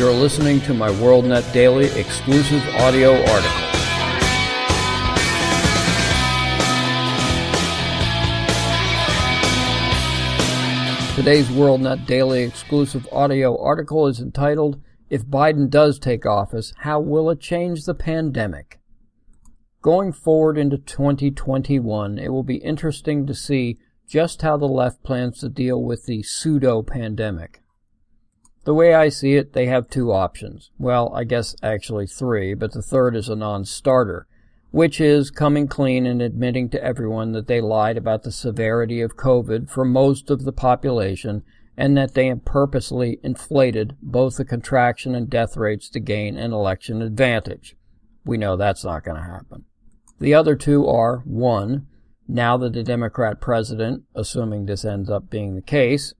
You're listening to my WorldNet Daily exclusive audio article. Today's WorldNet Daily exclusive audio article is entitled, "If Biden does take office, how will it change the pandemic?" Going forward into 2021, it will be interesting to see just how the left plans to deal with the pseudo-pandemic. The way I see it, they have two options. Well, I guess actually three, but the third is a non-starter, which is coming clean and admitting to everyone that they lied about the severity of COVID for most of the population and that they have purposely inflated both the contraction and death rates to gain an election advantage. We know that's not going to happen. The other two are, one, now that the Democrat president, assuming this ends up being the case,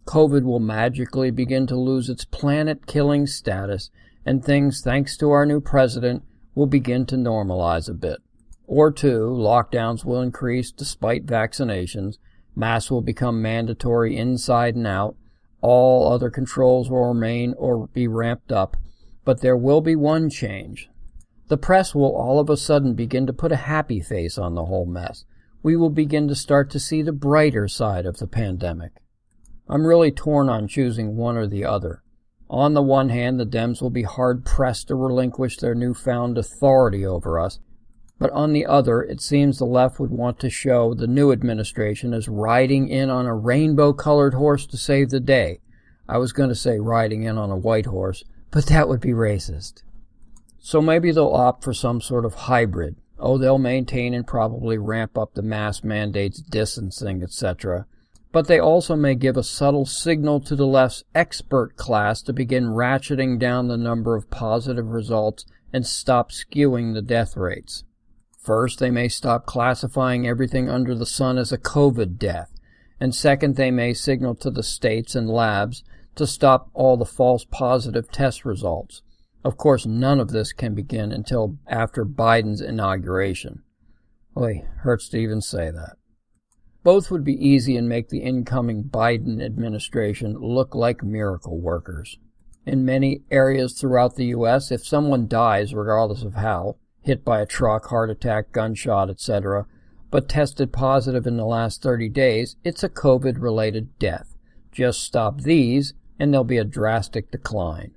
COVID will magically begin to lose its planet-killing status, and things, thanks to our new president, will begin to normalize a bit. Or two, lockdowns will increase despite vaccinations, masks will become mandatory inside and out, all other controls will remain or be ramped up, but there will be one change. The press will all of a sudden begin to put a happy face on the whole mess. We will begin to start to see the brighter side of the pandemic. I'm really torn on choosing one or the other. On the one hand, the Dems will be hard-pressed to relinquish their newfound authority over us, but on the other, it seems the left would want to show the new administration as riding in on a rainbow-colored horse to save the day. I was going to say riding in on a white horse, but that would be racist. So maybe they'll opt for some sort of hybrid. Oh, they'll maintain and probably ramp up the mask mandates, distancing, etc., but they also may give a subtle signal to the left's expert class to begin ratcheting down the number of positive results and stop skewing the death rates. First, they may stop classifying everything under the sun as a COVID death, and second, they may signal to the states and labs to stop all the false positive test results. Of course, none of this can begin until after Biden's inauguration. Oy, hurts to even say that. Both would be easy and make the incoming Biden administration look like miracle workers. In many areas throughout the U.S., if someone dies, regardless of how, hit by a truck, heart attack, gunshot, etc., but tested positive in the last 30 days, it's a COVID-related death. Just stop these, and there'll be a drastic decline.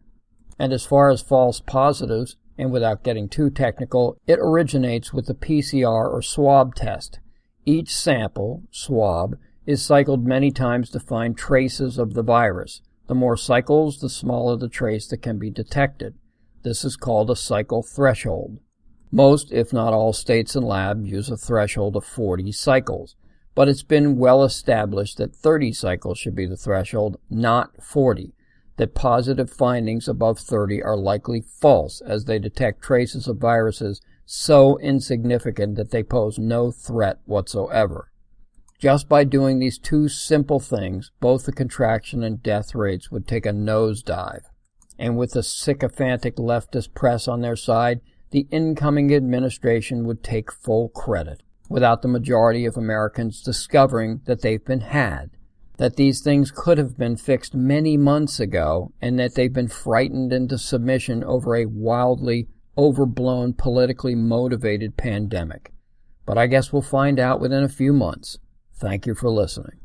And as far as false positives, and without getting too technical, it originates with the PCR or swab test. Each sample, swab, is cycled many times to find traces of the virus. The more cycles, the smaller the trace that can be detected. This is called a cycle threshold. Most, if not all, states and labs use a threshold of 40 cycles, but it's been well established that 30 cycles should be the threshold, not 40. That positive findings above 30 are likely false, as they detect traces of viruses so insignificant that they pose no threat whatsoever. Just by doing these two simple things, both the contraction and death rates would take a nosedive. And with the sycophantic leftist press on their side, the incoming administration would take full credit, without the majority of Americans discovering that they've been had, that these things could have been fixed many months ago, and that they've been frightened into submission over a wildly overblown, politically motivated pandemic. But I guess we'll find out within a few months. Thank you for listening.